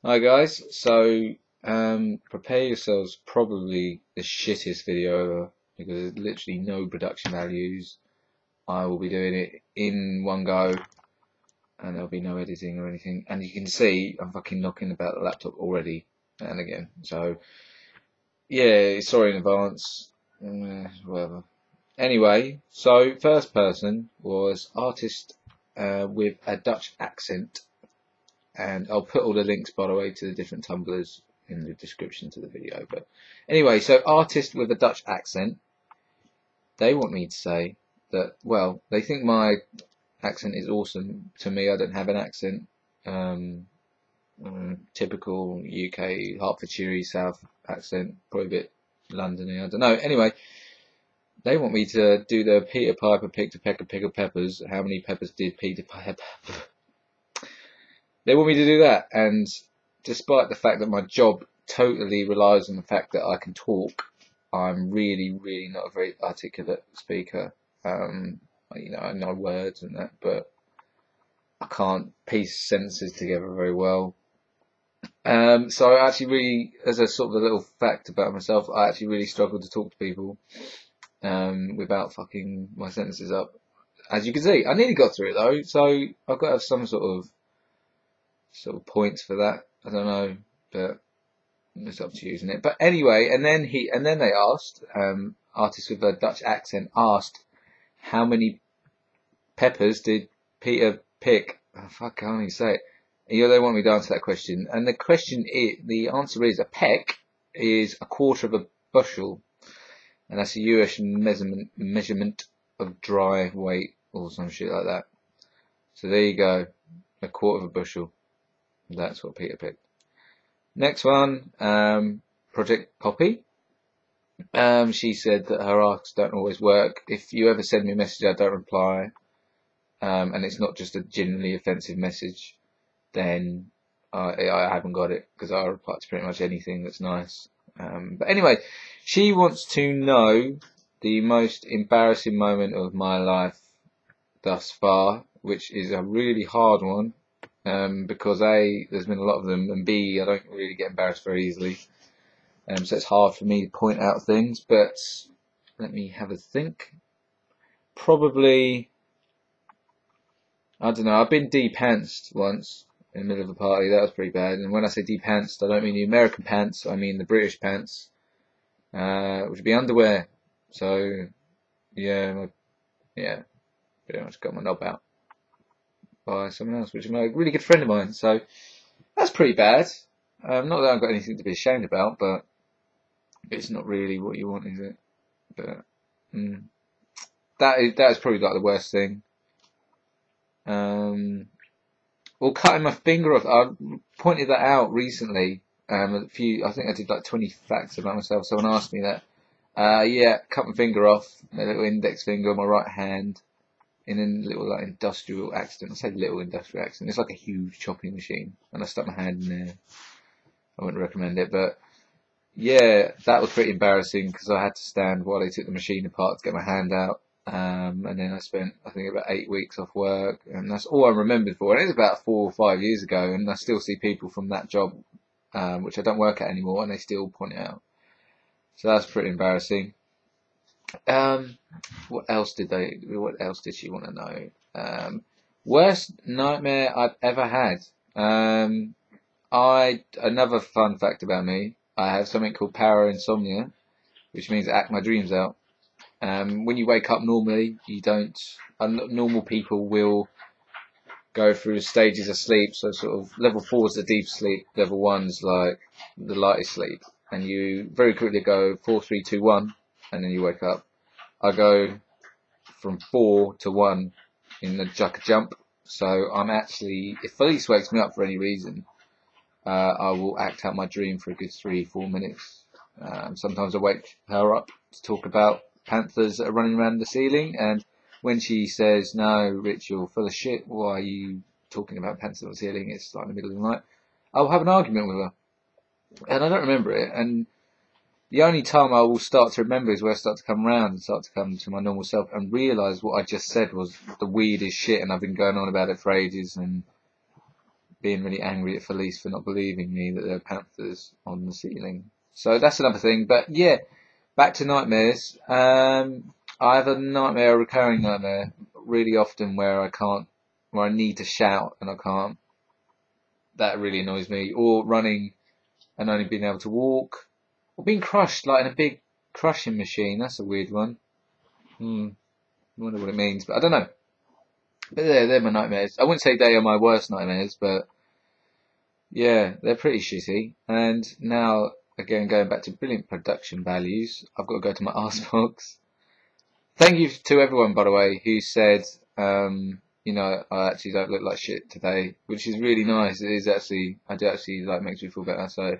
Hi guys, so prepare yourselves probably the shittest video ever because there's literally no production values. I will be doing it in one go and there'll be no editing or anything. And you can see I'm fucking knocking about the laptop already and again. So yeah, sorry in advance. Whatever. Anyway, so first person was artist with a Dutch accent. And I'll put all the links, by the way, to the different tumblers in the description to the video. But anyway, so artist with a Dutch accent, they want me to say that, well, they think my accent is awesome. To me, I don't have an accent. Um, Typical UK Hertfordshire South accent, probably a bit Londony, I don't know. Anyway, they want me to do the Peter Piper picked a peck of pickled peppers. How many peppers did Peter Piper? They want me to do that, and despite the fact that my job totally relies on the fact that I can talk, I'm really not a very articulate speaker. I know words and that, but I can't piece sentences together very well. So I actually really, as a sort of a little fact about myself, I actually really struggle to talk to people without fucking my sentences up. As you can see, I nearly got through it though, so I've got to have some sort of points for that. I don't know, but it's up to you, isn't it? But anyway, and then they asked, artist with a Dutch accent asked, how many peppers did Peter pick? Oh, fuck, I can't even say it. They want me to answer that question, and the answer is a peck is a quarter of a bushel, and that's a US measurement of dry weight or some shit like that. So there you go, a quarter of a bushel. That's what Peter picked. Next one, Project Poppy. She said that her asks don't always work. If you ever send me a message I don't reply, and it's not just a genuinely offensive message, then I haven't got it, because I reply to pretty much anything that's nice. But anyway, she wants to know the most embarrassing moment of my life thus far, which is a really hard one. Because A, there's been a lot of them, and B, I don't really get embarrassed very easily. So it's hard for me to point out things, but let me have a think. Probably, I don't know, I've been de-pantsed once in the middle of a party. That was pretty bad. And when I say de-pantsed, I don't mean the American pants, I mean the British pants, which would be underwear. So, yeah, pretty much got my knob out by someone else, which is a really good friend of mine. So that's pretty bad. Not that I've got anything to be ashamed about, but it's not really what you want, is it? But that is probably like the worst thing. Or cutting my finger off. I pointed that out recently. I think I did like 20 facts about myself. Someone asked me that. Yeah, cut my finger off, my little index finger on my right hand, in a little like industrial accident. I say little industrial accident. It's like a huge chopping machine, and I stuck my hand in there. I wouldn't recommend it, but yeah, that was pretty embarrassing because I had to stand while they took the machine apart to get my hand out. And then I spent, I think, about 8 weeks off work, and that's all I'm remembered for. And it was about 4 or 5 years ago, and I still see people from that job, which I don't work at anymore, and they still point it out. So that's pretty embarrassing. What else did she want to know? Worst nightmare I've ever had. Another fun fact about me, I have something called parainsomnia, which means I act my dreams out. When you wake up normally, you don't. Normal people will go through stages of sleep. So sort of level 4 is the deep sleep, level 1 is like the lightest sleep, and you very quickly go 4, 3, 2, 1, and then you wake up. I go from 4 to 1 in the jump. So I'm actually, if Felice wakes me up for any reason, I will act out my dream for a good 3-4 minutes. Sometimes I wake her up to talk about panthers that are running around the ceiling, and when she says, "No, Rich, you're full of shit, why are you talking about panthers on the ceiling? It's like in the middle of the night," I'll have an argument with her. And I don't remember it, and the only time I will start to remember is where I start to come around and start to come to my normal self and realise what I just said was the weirdest shit, and I've been going on about it for ages, and being really angry at Felice for not believing me that there are panthers on the ceiling. So that's another thing. But yeah, back to nightmares. I have a nightmare, a recurring nightmare, really often where I need to shout and I can't. That really annoys me. Or running and only being able to walk. Or being crushed, like in a big crushing machine. That's a weird one. I wonder what it means, but I don't know. But they're my nightmares. I wouldn't say they are my worst nightmares, but yeah, they're pretty shitty. And now, again, going back to brilliant production values, I've got to go to my Arsebox. Thank you to everyone, by the way, who said, I actually don't look like shit today, which is really nice. It is actually, I do actually, like, makes me feel better, so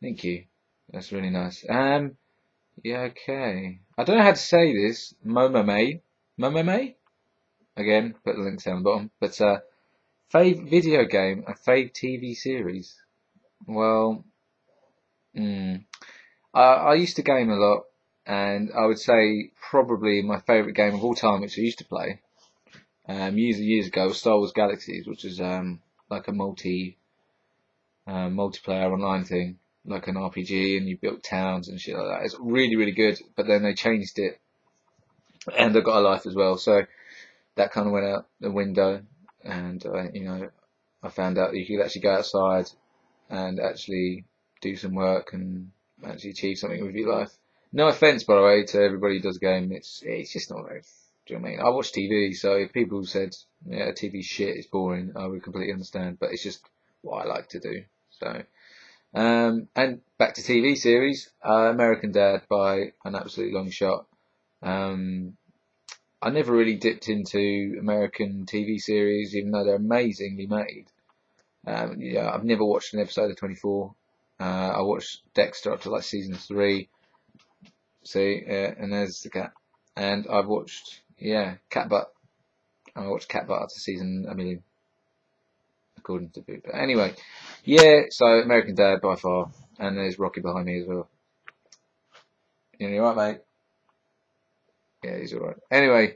thank you. That's really nice. Yeah, okay. I don't know how to say this. Momame? Again, put the links down the bottom. But, fave video game and fave TV series. Well, I used to game a lot, and I would say probably my favourite game of all time, which I used to play, years ago, was Star Wars Galaxies, which is like a multiplayer online thing, like an RPG, and you built towns and shit like that. It's really, really good, but then they changed it, and I got a life as well, so that kind of went out the window, and I found out you could actually go outside and actually do some work and actually achieve something with your life. No offense, by the way, to everybody who does game. It's just not very. Do you know what I mean? I watch TV, so if people said, yeah, TV shit is boring, I would completely understand. But it's just what I like to do. So, and back to TV series, American Dad by an absolute long shot. I never really dipped into American TV series, even though they're amazingly made. I've never watched an episode of 24. I watched Dexter up to like season 3. See, and there's the cat. And I've watched, Cat Butt. I watched Cat Butt up to season 1,000,000, according to Boo. But anyway, so American Dad by far. And there's Rocky behind me as well. You alright, mate? Yeah, he's alright. Anyway,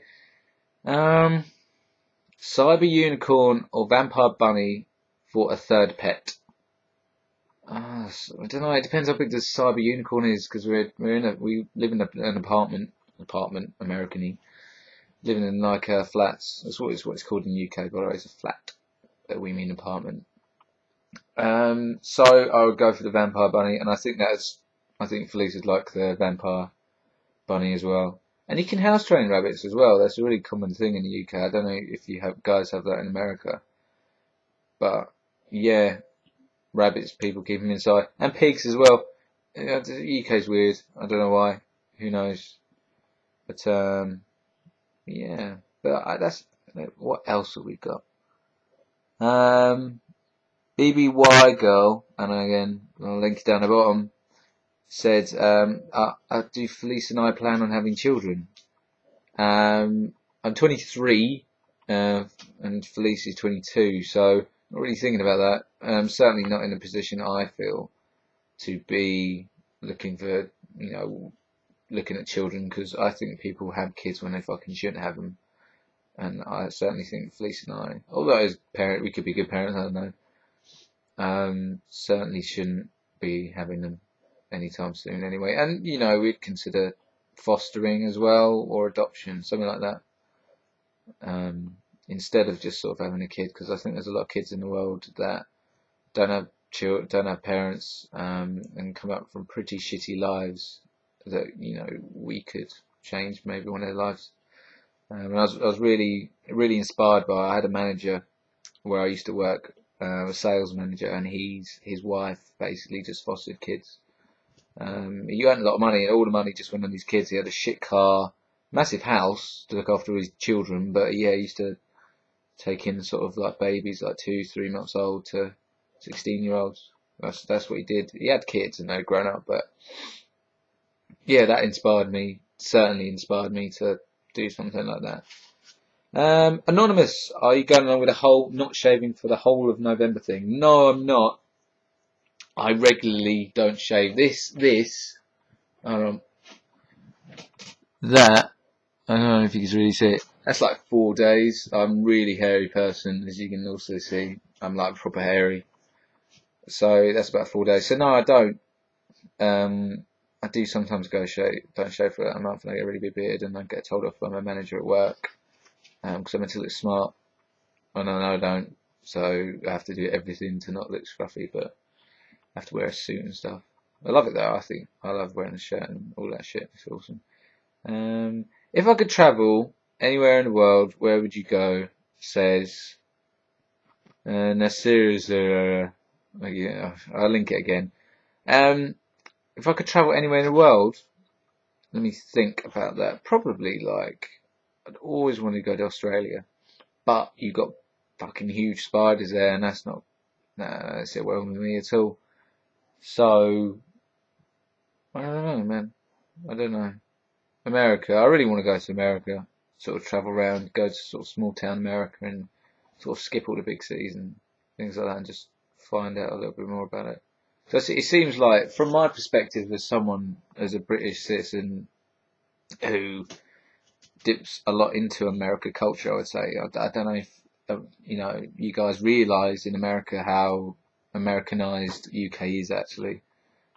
Cyber Unicorn or Vampire Bunny for a third pet. I don't know. It depends how big the Cyber Unicorn is, because we live in an apartment, American-y, living in like flats. That's what it's called in the UK. By the way, it's a flat. We mean apartment. So I would go for the Vampire Bunny, and I think Felice would like the Vampire Bunny as well. And you can house train rabbits as well. That's a really common thing in the UK. I don't know if guys have that in America, but yeah. Rabbits, people keep them inside, and pigs as well. The UK's weird. I don't know why. Who knows? But yeah. But that's what else have we got? BBY girl, and again I'll link it down the bottom. Said, do Felice and I plan on having children? I'm 23, and Felice is 22, so. Not really thinking about that. I'm certainly not in a position I feel to be looking at children, because I think people have kids when they fucking shouldn't have them. And I certainly think Felice and I, although as a parent, we could be good parents, I don't know, certainly shouldn't be having them anytime soon anyway. And, we'd consider fostering as well, or adoption, something like that. Instead of just sort of having a kid, because I think there's a lot of kids in the world that don't have parents, and come up from pretty shitty lives that we could change maybe one of their lives. And I was really really inspired by. I had a manager where I used to work, a sales manager, and his wife basically just fostered kids. He earned a lot of money, and all the money just went on his kids. He had a shit car, massive house to look after his children, but he used to take in sort of like babies, like 2-3 months old to 16-year-olds. That's what he did. He had kids and they're grown up, but yeah, that certainly inspired me to do something like that. Anonymous, are you going along with the whole not shaving for the whole of November thing? No, I'm not. I regularly don't shave. That, I don't know if you can really see it. That's like 4 days. I'm a really hairy person, as you can also see. I'm like proper hairy. So that's about 4 days. So no, I don't. I do sometimes don't shave for a month, and I get a really big beard, and I get told off by my manager at work because I'm meant to look smart, and I know I don't. So I have to do everything to not look scruffy, but I have to wear a suit and stuff. I love it though. I think I love wearing a shirt and all that shit. It's awesome. If I could travel anywhere in the world, where would you go? Says Nasir is yeah, I'll link it again. If I could travel anywhere in the world, let me think about that. Probably like I'd always want to go to Australia, but you got fucking huge spiders there, and that's not that sit well with me at all. So I don't know, man. I don't know. America. I really want to go to America. Sort of travel around, go to sort of small town America, and sort of skip all the big cities and things like that, and just find out a little bit more about it. So it seems like, from my perspective, as a British citizen who dips a lot into America culture, I would say. I don't know if you guys realise in America how Americanized UK is actually.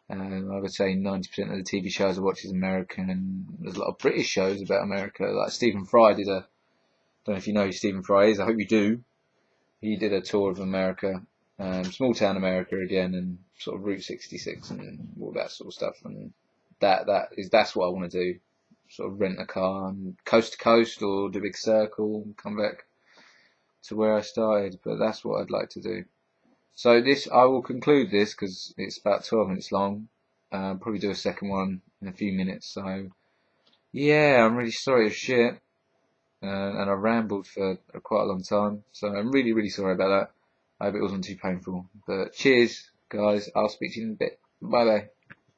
I would say 90% of the TV shows I watch is American, and there's a lot of British shows about America. Like Stephen Fry did don't know if you know who Stephen Fry is. I hope you do. He did a tour of America, small town America again, and sort of Route 66 and all that sort of stuff. And that's what I want to do. Sort of rent a car and coast to coast, or do a big circle and come back to where I started. But that's what I'd like to do. So I will conclude this because it's about 12 minutes long. Probably do a second one in a few minutes. So yeah, I'm really sorry as shit, and I rambled for quite a long time. So I'm really, really sorry about that. I hope it wasn't too painful. But cheers, guys. I'll speak to you in a bit. Bye bye.